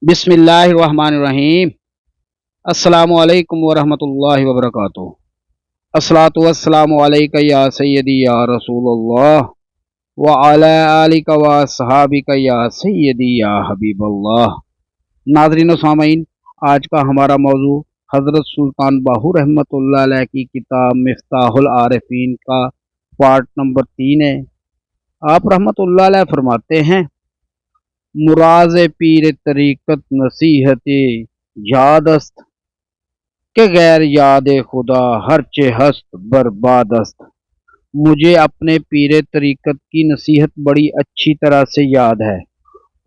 बिस्मिल्लाहिर्रहमानिर्रहीम। अस्सलामु अलैकुम वरहमतुल्लाहि वबरकातुहू। अस्सलातु वस्सलामु अलैका या सय्यदी या रसूलल्लाह व अला आलिका व अस्हाबिका या सय्यदी या हबीबल्लाह। नाज़रीन व सामीन, आज का हमारा मौजू हज़रत सुल्तान बाहू रहमतुल्लाह अलैह की किताब मिफ्ताहुल आरिफीन का पार्ट नंबर 3 है। आप रहमतुल्लाह अलैह फरमाते हैं, मुराज पीर तरीक़त नसीहत यादस्त के गैर याद खुदा हर चे हस्त बर्बादस्त। मुझे अपने पीर तरीक़त की नसीहत बड़ी अच्छी तरह से याद है।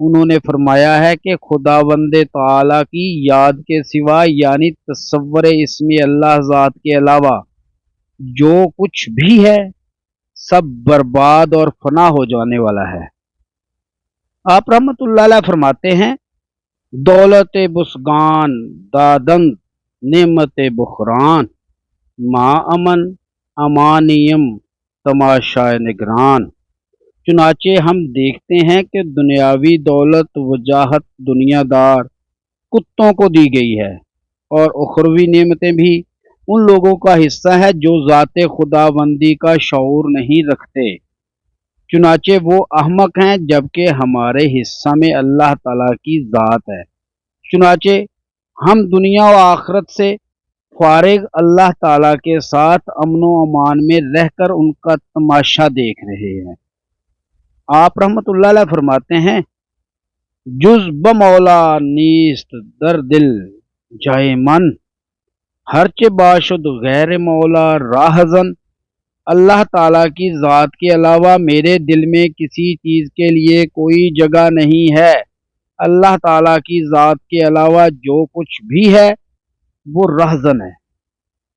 उन्होंने फरमाया है कि खुदावंद ताला की याद के सिवा यानी तसव्वुर इस्म अल्लाह ज़ात के अलावा जो कुछ भी है सब बर्बाद और फना हो जाने वाला है। आप रहमतुल्लाह अलैह फरमाते हैं, दौलत बुसगान दादंद नेमत बुखरान मा अमन अमानियम तमाशाए निगरान। चुनाचे हम देखते हैं कि दुनियावी दौलत वजाहत दुनियादार कुत्तों को दी गई है और उखरवी नेमतें भी उन लोगों का हिस्सा है जो ज़ाते खुदाबंदी का शऊर नहीं रखते। चुनाचे वो अहमक हैं जबकि हमारे हिस्सा में अल्लाह ताला की ज़ात है। चुनाचे हम दुनिया व आखिरत से फारिग अल्लाह ताला के साथ अमन व अमान में रहकर उनका तमाशा देख रहे हैं। आप रहमतुल्लाह अलैह फरमाते हैं, जुज ब मौला नीस्त दर दिल जाए मन हरचे बाशुद गैर मौला राहजन। अल्लाह ताला की ज़ात के अलावा मेरे दिल में किसी चीज़ के लिए कोई जगह नहीं है। अल्लाह ताला की ज़ात के अलावा जो कुछ भी है वो रहजन है।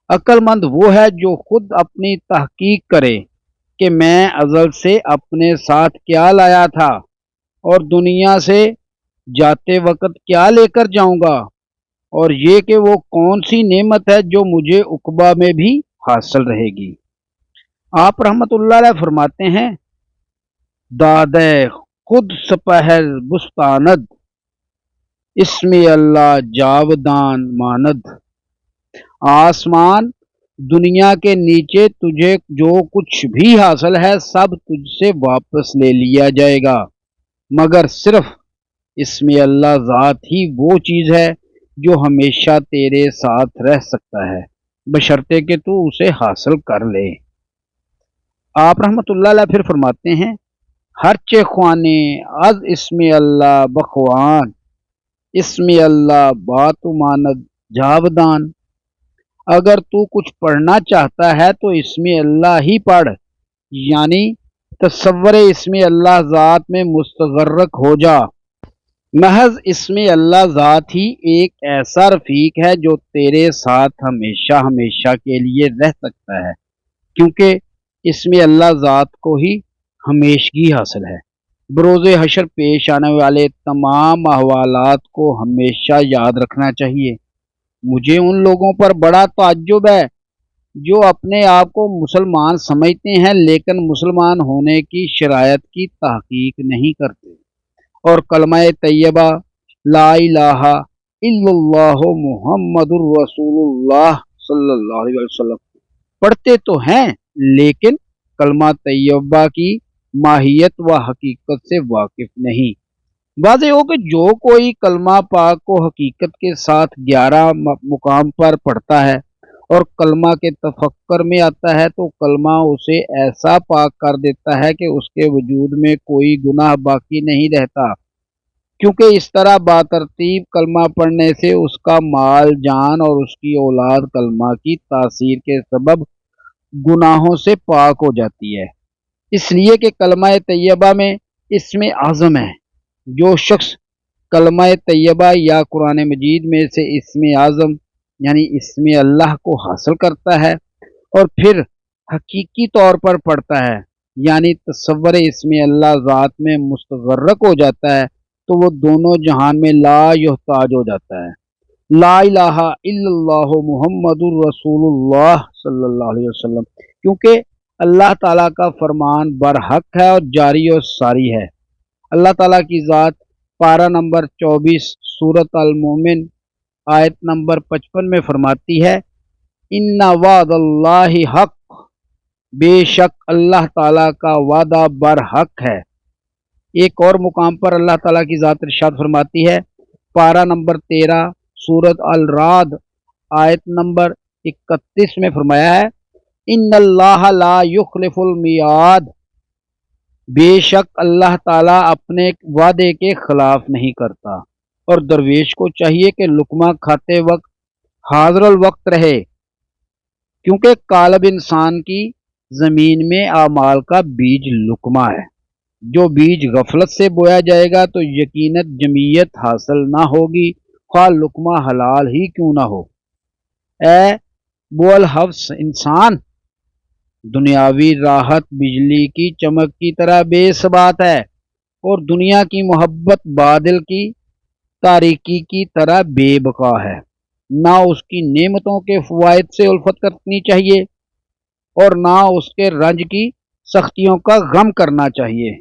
अक्लमंद वो है जो खुद अपनी तहकीक करे कि मैं अज़ल से अपने साथ क्या लाया था और दुनिया से जाते वक्त क्या लेकर जाऊंगा, और ये कि वो कौन सी नेमत है जो मुझे उकबा में भी हासिल रहेगी। आप रहमतुल्लाह अलैह फरमाते हैं, दादे खुद सपहर बुस्तानद इसमें अल्लाह जावदान मानद। आसमान दुनिया के नीचे तुझे जो कुछ भी हासिल है सब तुझसे वापस ले लिया जाएगा, मगर सिर्फ इसमें अल्लाह ज़ात ही वो चीज़ है जो हमेशा तेरे साथ रह सकता है, बशर्ते कि तू उसे हासिल कर ले। आप रहमतुल्लाह अलैह फिर फरमाते हैं, हर चे ख्वाने अज इसमें अल्लाह बखवान इसमें अल्लाह बातुमानद जावदान। अगर तू कुछ पढ़ना चाहता है तो इसमें अल्लाह ही पढ़, यानी तसव्वुर इसमें अल्लाह ज़ात में मुस्तगर्रक हो जा। महज इसमें अल्लाह ज़ात ही एक ऐसा रफ़ीक है जो तेरे साथ हमेशा हमेशा के लिए रह सकता है, क्योंकि इसमें अल्लाह ज़ात को ही हमेशगी हासिल है। बरोज़े हशर पेश आने वाले तमाम अहवालात को हमेशा याद रखना चाहिए। मुझे उन लोगों पर बड़ा ताज्जुब है जो अपने आप को मुसलमान समझते हैं लेकिन मुसलमान होने की शरायत की तहकीक नहीं करते और कलमा तैयबा ला इलाहा इल्लल्लाहु मुहम्मदुर रसूलुल्लाह सल्लल्लाहु अलैहि वसल्लम पढ़ते तो हैं लेकिन कलमा तैयबा की माहियत व हकीकत से वाकिफ नहीं। वाज़ेह हो कि जो कोई कलमा पाक को हकीकत के साथ 11 मुकाम पर पढ़ता है और कलमा के तफक्कर में आता है तो कलमा उसे ऐसा पाक कर देता है कि उसके वजूद में कोई गुनाह बाकी नहीं रहता, क्योंकि इस तरह बातरतीब कलमा पढ़ने से उसका माल जान और उसकी औलाद कलमा की तासीर के सबब गुनाहों से पाक हो जाती है। इसलिए कि कलमा तैयबा में इसमें आज़म है। जो शख्स कलमा तैयबा या कुरान मजीद में से इसमें आज़म यानी इसमें अल्लाह को हासिल करता है और फिर हकीकी तौर पर पढ़ता है, यानी तसव्वुर इसमें अल्लाह ज़ात में मुस्तगर्रक हो जाता है, तो वो दोनों जहान में ला युहताज हो जाता है। ला इलाहा इल्लल्लाहु मुहम्मदुर रसूलुल्लाह सल्लल्लाहु अलैहि वसल्लम, क्योंकि अल्लाह ताला का फरमान बरहक है और जारी और सारी है। अल्लाह ताला की ज़ात पारा नंबर 24 सूरत अल मोमिन आयत नंबर 55 में फरमाती है, इन्ना वादल्लाहि हक, बेशक अल्लाह ताला का वादा बरहक है। एक और मुकाम पर अल्लाह ताला की ज़ात इरशाद फरमाती है, पारा नंबर 13 सूरत अल राद आयत नंबर 31 में फरमाया है, इन्नल्लाह ला युखलिफुल मियाद, बेशक अल्लाह ताला अपने वादे के खिलाफ नहीं करता। और दरवेश को चाहिए कि लुकमा खाते वक्त हाज़िरुल वक्त रहे, क्योंकि कालब इंसान की ज़मीन में आमाल का बीज लुकमा है। जो बीज गफलत से बोया जाएगा तो यकीनत जमीयत हासिल ना होगी, ख्वाह लुकमा हलाल ही क्यों ना हो। ए बोल हफ्स इंसान, दुनियावी राहत बिजली की चमक की तरह बेसबात है, और दुनिया की मोहब्बत बादल की तारीकी की तरह बेबका है। ना उसकी नेमतों के फवायद से उल्फत करनी चाहिए और ना उसके रंज की सख्तियों का गम करना चाहिए।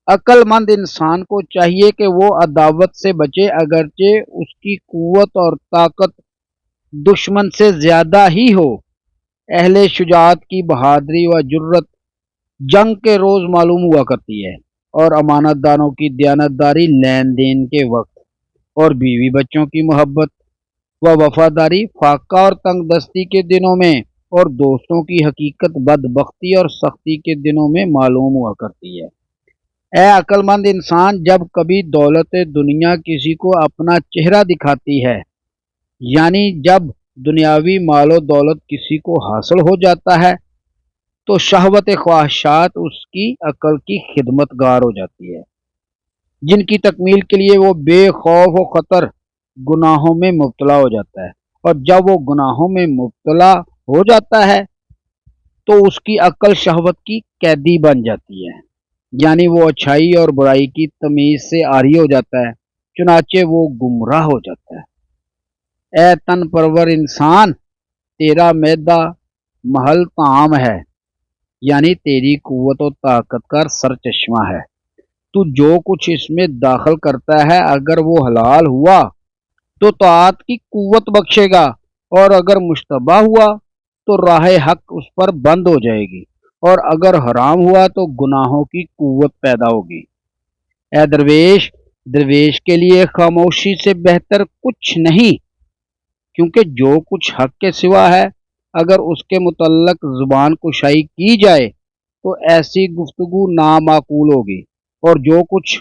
अक्लमंद इंसान को चाहिए कि वो अदावत से बचे, अगरचे उसकी कुव्वत और ताकत दुश्मन से ज्यादा ही हो। अहले शुजात की बहादुरी व जुर्रत जंग के रोज मालूम हुआ करती है, और अमानतदारों की दयानतदारी लेन देन के वक्त, और बीवी बच्चों की मोहब्बत व वफादारी फाका और तंग दस्ती के दिनों में, और दोस्तों की हकीकत बदबख्ती और सख्ती के दिनों में मालूम हुआ करती है। ए अक्लमंद इंसान, जब कभी दौलत दुनिया किसी को अपना चेहरा दिखाती है, यानी जब दुनियावी मालो दौलत किसी को हासिल हो जाता है, तो शहवत ख्वाहिशात उसकी अकल की खिदमतगार हो जाती है, जिनकी तकमील के लिए वो बेखौफ व खतर गुनाहों में मुब्तला हो जाता है। और जब वो गुनाहों में मुब्तला हो जाता है तो उसकी अकल शहवत की कैदी बन जाती है, यानी वो अच्छाई और बुराई की तमीज से आरी हो जाता है, चुनाचे वो गुमराह हो जाता है। ए तन परवर इंसान, तेरा मैदा महल ताम है, यानी तेरी कुव्वत और ताकत का सरचश्मा है। तू जो कुछ इसमें दाखिल करता है, अगर वो हलाल हुआ तो ताआत की कुव्वत बख्शेगा, और अगर मुश्तबा हुआ तो राह हक उस पर बंद हो जाएगी, और अगर हराम हुआ तो गुनाहों की कुव्वत पैदा होगी। ए दरवेश, दरवेश के लिए खामोशी से बेहतर कुछ नहीं, क्योंकि जो कुछ हक के सिवा है, अगर उसके मुतल्लक जुबान कुशाई की जाए तो ऐसी गुफ्तगू नामाकूल होगी, और जो कुछ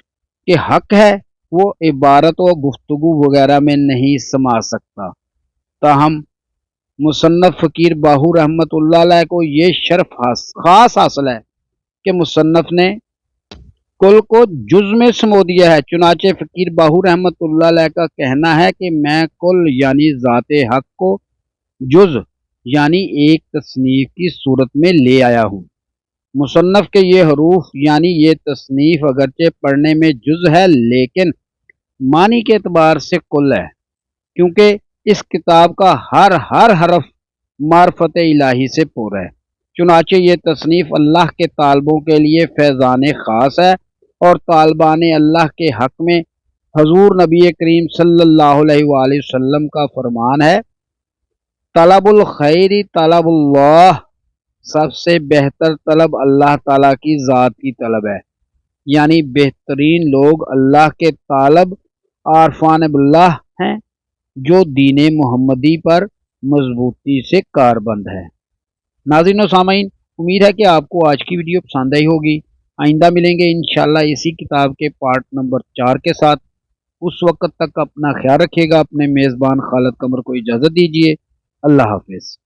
के हक है वो इबारत व गुफ्तगू वगैरह में नहीं समा सकता। ताहम मुसन्नफ फ़कीर बाहू रहमतुल्लाह अलैह को ये शर्फ खास हासिल है कि मुसन्नफ ने कुल को जुज में समो दिया है। चुनाचे फ़कीर बाहू रहमतुल्लाह अलैह का कहना है कि मैं कुल यानी ज़ाते हक को जुज यानी एक तस्नीफ की सूरत में ले आया हूँ। मुसन्नफ के ये हरूफ यानी ये तस्नीफ अगरचे पढ़ने में जुज है, लेकिन मानी के एतबार से कुल है, क्योंकि इस किताब का हर हरफ मार्फत इलाही से पूरा है। चुनाचे ये तसनीफ़ अल्लाह के तालबों के लिए फैज़ान ख़ास है, और तालबान अल्लाह के हक़ में हजूर नबी करीम सल्लल्लाहु अलैहि वसल्लम का फरमान है, तलबुल खैरी तलबुल्लाह, सबसे बेहतर तलब अल्लाह ताला की ज़ात की तलब है, यानी बेहतरीन लोग अल्लाह के तालब आरफान बिल्लाह हैं, जो दीन मोहम्मदी पर मजबूती से कारबंद है। नाज़रीन व सामीन, उम्मीद है कि आपको आज की वीडियो पसंद आई होगी। आइंदा मिलेंगे इंशाल्लाह इसी किताब के पार्ट नंबर 4 के साथ। उस वक्त तक अपना ख्याल रखिएगा। अपने मेज़बान खालिद कमर को इजाज़त दीजिए। अल्लाह हाफिज़।